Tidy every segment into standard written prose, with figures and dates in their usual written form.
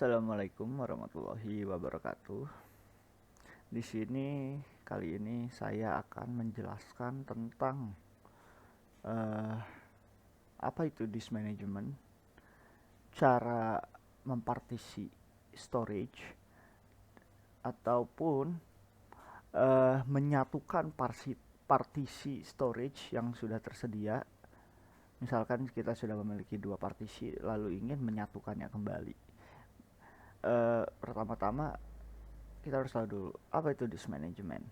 Assalamualaikum warahmatullahi wabarakatuh. Di sini kali ini saya akan menjelaskan tentang eh, apa itu disk management, cara mempartisi storage ataupun menyatukan partisi storage yang sudah tersedia. Misalkan kita sudah memiliki dua partisi lalu ingin menyatukannya kembali. Pertama-tama kita harus tahu dulu apa itu disk management.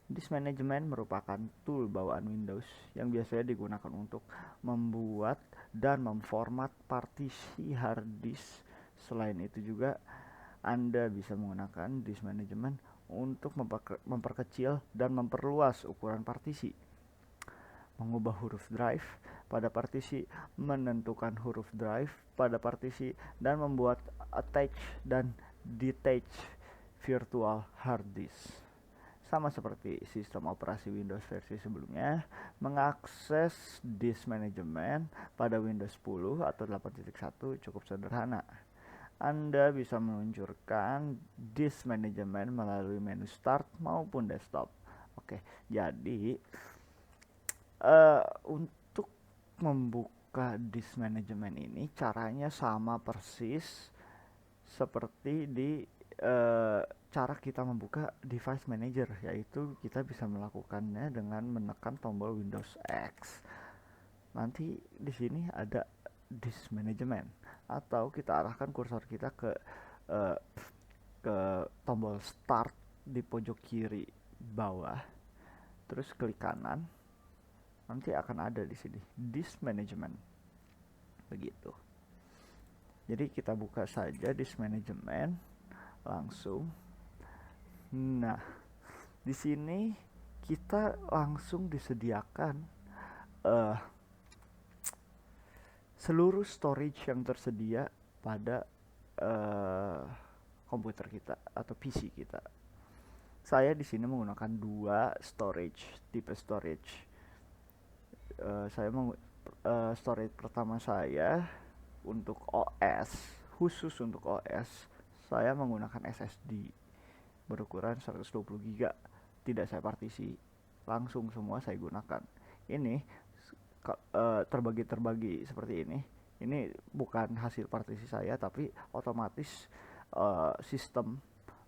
Disk management merupakan tool bawaan Windows yang biasanya digunakan untuk membuat dan memformat partisi hard disk. Selain itu juga Anda bisa menggunakan disk management untuk memperkecil dan memperluas ukuran partisi, mengubah huruf drive pada partisi, menentukan huruf drive pada partisi, dan membuat attach dan detach virtual hard disk. Sama seperti sistem operasi Windows versi sebelumnya, mengakses disk management pada Windows 10 atau 8.1 cukup sederhana. Anda bisa meluncurkan disk management melalui menu start maupun desktop. Oke, jadi untuk membuka disk management ini caranya sama persis seperti di cara kita membuka device manager, yaitu kita bisa melakukannya dengan menekan tombol Windows X. Nanti di sini ada disk management atau kita arahkan kursor kita uh, ke tombol start di pojok kiri bawah, terus klik kanan, nanti akan ada di sini disk management begitu. Jadi kita buka saja disk management langsung. Nah, di sini kita langsung disediakan uh, seluruh storage yang tersedia pada uh, komputer kita atau PC kita. Saya di sini menggunakan dua tipe storage. Storage pertama saya untuk OS, khusus untuk OS, saya menggunakan SSD berukuran 120 GB. Tidak saya partisi, langsung semua saya gunakan. Ini terbagi seperti ini. Ini bukan hasil partisi saya, tapi otomatis sistem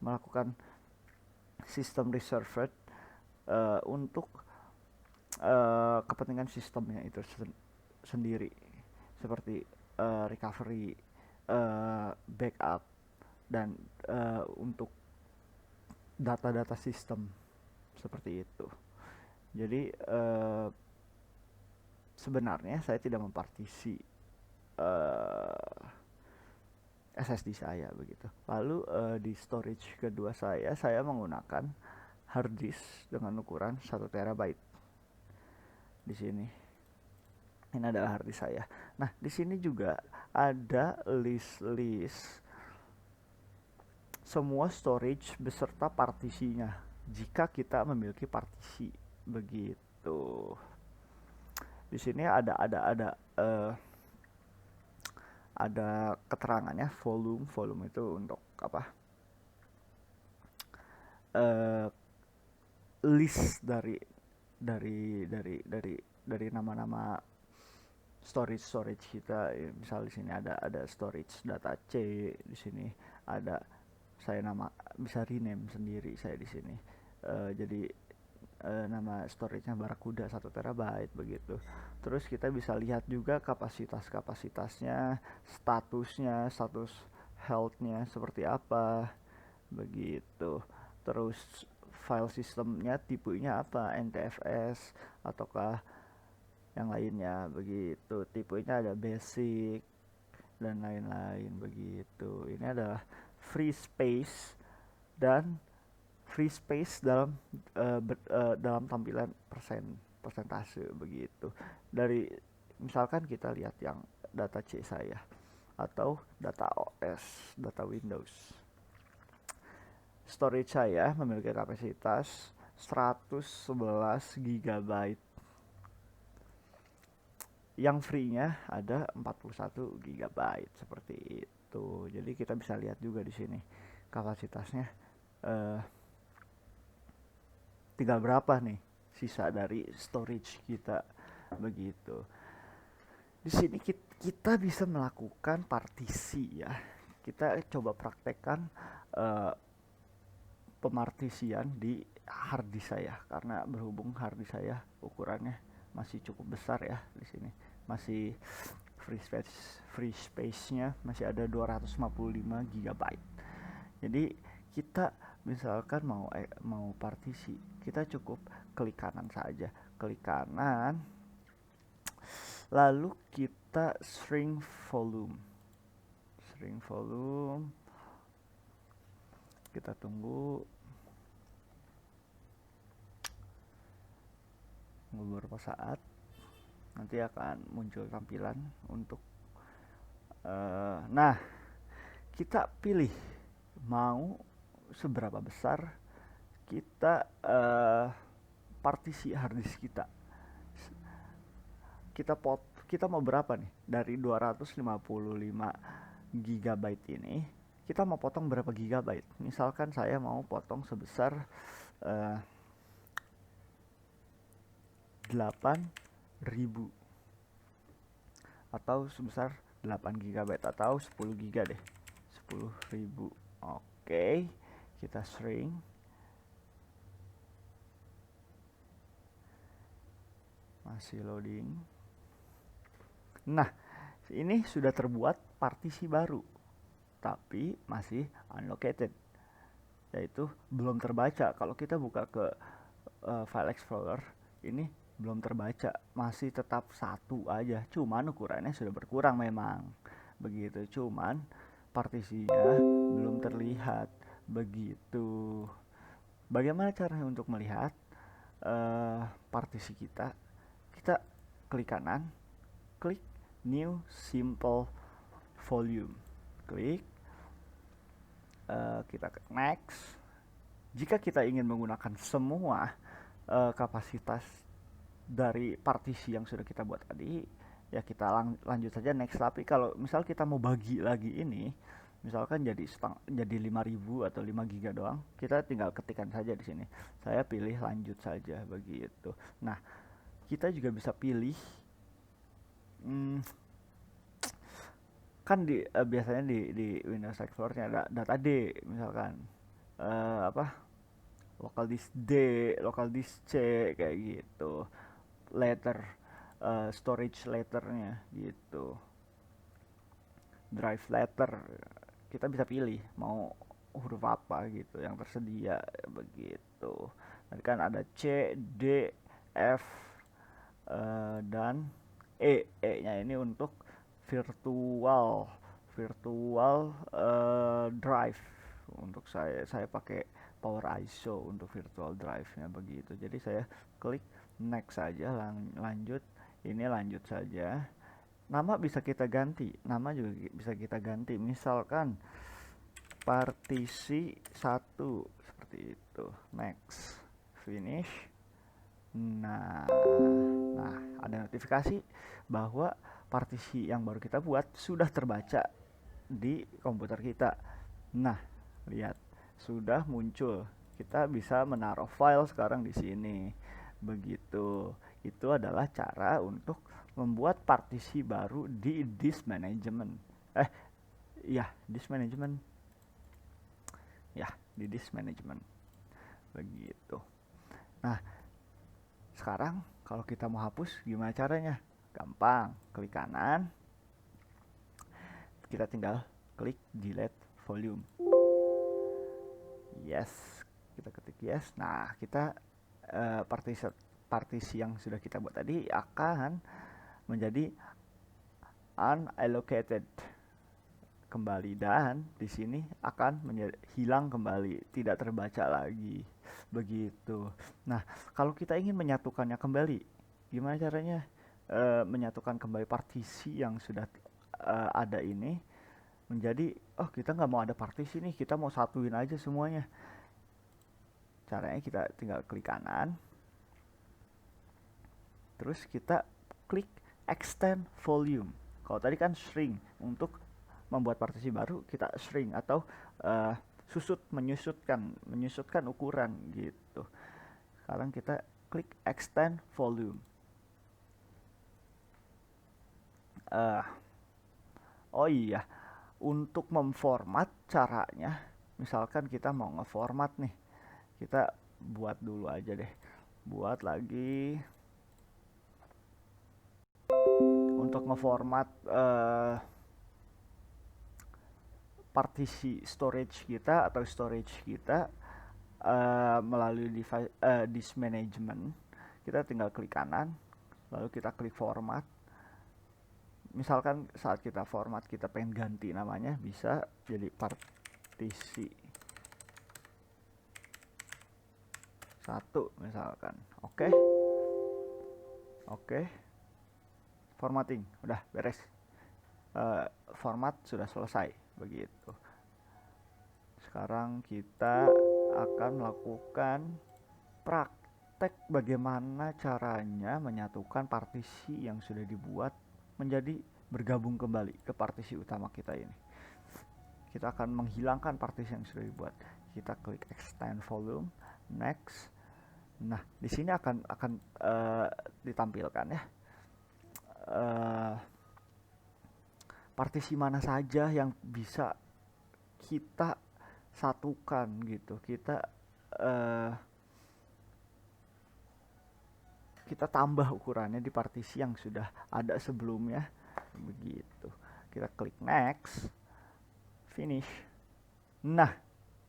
melakukan sistem reserved untuk kepentingan sistemnya itu sendiri, seperti recovery, backup, dan untuk data-data sistem seperti itu. Jadi sebenarnya saya tidak mempartisi SSD saya begitu. Lalu di storage kedua saya menggunakan hard disk dengan ukuran 1 terabyte. Di sini. Ini adalah hard disk saya. Nah, di sini juga ada list semua storage beserta partisinya jika kita memiliki partisi begitu. Di sini ada keterangannya, volume itu untuk apa? List dari nama-nama storage kita. Misal di sini ada storage data C, di sini ada saya bisa rename sendiri saya di sini. Jadi nama storage-nya Barakuda 1 terabyte begitu. Terus kita bisa lihat juga kapasitasnya, status health-nya seperti apa begitu. Terus file sistemnya tipenya apa, NTFS ataukah yang lainnya begitu. Tipenya ada basic dan lain-lain begitu. Ini adalah free space dalam tampilan persentase begitu. Dari misalkan kita lihat yang data C saya atau data OS, data Windows. Storage saya memiliki kapasitas 111 GB. Yang free-nya ada 41 GB seperti itu. begitu. Jadi kita bisa lihat juga di sini kapasitasnya tinggal berapa nih sisa dari storage kita begitu. Di sini kita bisa melakukan partisi ya. Kita coba praktekkan pemartisian di hard disk saya, karena berhubung hard disk saya ukurannya masih cukup besar ya di sini. Masih free space-nya masih ada 255 GB. Jadi kita misalkan mau partisi, kita cukup klik kanan saja, klik kanan, lalu kita shrink volume, kita tunggu beberapa saat, nanti akan muncul tampilan untuk nah kita pilih mau seberapa besar kita partisi harddisk kita. Kita mau berapa nih dari 255 GB ini, kita mau potong berapa gigabyte. Misalkan saya mau potong sebesar 8.000 atau sebesar 8 GB atau 10 GB deh, 10.000. Oke, kita shrink. Masih loading. Nah, ini sudah terbuat partisi baru, tapi masih unlocated, yaitu belum terbaca. Kalau kita buka ke file explorer, ini belum terbaca, masih tetap satu aja, cuman ukurannya sudah berkurang memang begitu, cuman partisinya belum terlihat begitu. Bagaimana caranya untuk melihat partisi kita? Kita klik kanan, klik new simple volume, klik kita next. Jika kita ingin menggunakan semua kapasitas dari partisi yang sudah kita buat tadi, ya kita lanjut saja next. Tapi kalau misal kita mau bagi lagi ini, misalkan jadi 5.000 atau 5 giga doang, kita tinggal ketikkan saja di sini. Saya pilih lanjut saja begitu. Nah, kita juga bisa pilih kan biasanya di Windows Explorer-nya ada data D, misalkan local disk D, local disk C kayak gitu, letter storage letternya gitu, drive letter, kita bisa pilih mau huruf apa gitu yang tersedia begitu. Nanti kan ada C, D, F dan E nya ini untuk virtual drive. Untuk saya pakai Power ISO untuk virtual drive-nya begitu. Jadi saya klik next saja, lanjut. Ini lanjut saja. Nama bisa kita ganti, nama juga bisa kita ganti. Misalkan partisi 1 seperti itu. Next, finish. Nah, ada notifikasi bahwa partisi yang baru kita buat sudah terbaca di komputer kita. Nah, lihat sudah muncul. Kita bisa menaruh file sekarang di sini. Begitu. Itu adalah cara untuk membuat partisi baru di disk management. Disk management. Ya, di disk management. Begitu. Nah, sekarang kalau kita mau hapus gimana caranya? Gampang, klik kanan. Kita tinggal klik delete volume. Yes, kita ketik yes. Nah, kita partisi yang sudah kita buat tadi akan menjadi unallocated kembali, dan di sini akan hilang kembali, tidak terbaca lagi begitu. Nah, kalau kita ingin menyatukannya kembali, gimana caranya menyatukan kembali partisi yang sudah ada ini menjadi, kita nggak mau ada partisi nih, kita mau satuin aja semuanya. Caranya kita tinggal klik kanan, terus kita klik extend volume. Kalau tadi kan shrink untuk membuat partisi baru, kita shrink atau menyusutkan ukuran gitu. Sekarang kita klik extend volume. Oh iya, untuk memformat caranya, misalkan kita mau ngeformat nih, kita buat dulu aja deh, buat lagi untuk ngeformat partisi storage kita atau storage kita melalui disk management. Kita tinggal klik kanan, lalu kita klik format. Misalkan saat kita format kita pengen ganti namanya, bisa jadi partisi 1 misalkan. Oke. Formatting udah beres. Format sudah selesai begitu. Sekarang kita akan melakukan praktek bagaimana caranya menyatukan partisi yang sudah dibuat menjadi bergabung kembali ke partisi utama kita ini. Kita akan menghilangkan partisi yang sudah dibuat. Kita klik extend volume, next. Nah, di sini akan ditampilkan ya partisi mana saja yang bisa kita satukan gitu. Kita tambah ukurannya di partisi yang sudah ada sebelumnya begitu. Kita klik next, finish. Nah,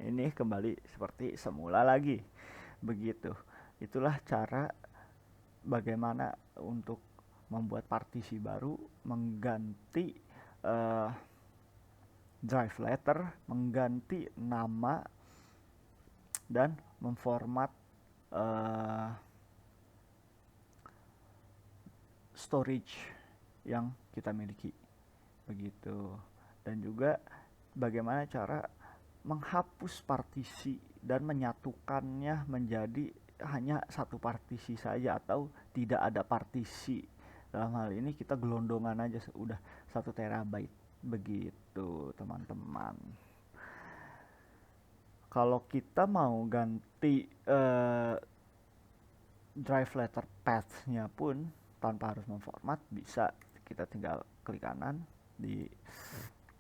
ini kembali seperti semula lagi begitu. Itulah cara bagaimana untuk membuat partisi baru, mengganti drive letter, mengganti nama, dan memformat storage yang kita miliki begitu. Dan juga bagaimana cara menghapus partisi dan menyatukannya menjadi hanya satu partisi saja atau tidak ada partisi. Dalam hal ini kita gelondongan aja udah 1 terabyte begitu teman-teman. Kalau kita mau ganti drive letter path-nya pun tanpa harus memformat, bisa. Kita tinggal klik kanan di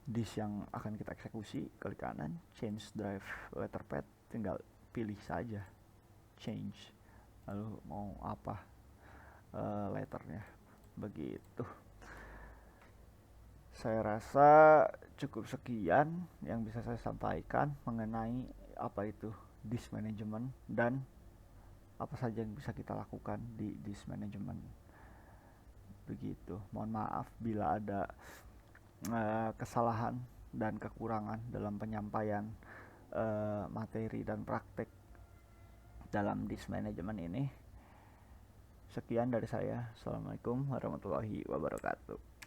disk yang akan kita eksekusi, klik kanan, change drive letter path, tinggal pilih saja change, lalu mau apa letternya begitu. Saya rasa cukup sekian yang bisa saya sampaikan mengenai apa itu disk management dan apa saja yang bisa kita lakukan di disk management begitu. Mohon maaf bila ada kesalahan dan kekurangan dalam penyampaian materi dan praktek dalam disk management ini. Sekian dari saya. Assalamualaikum warahmatullahi wabarakatuh.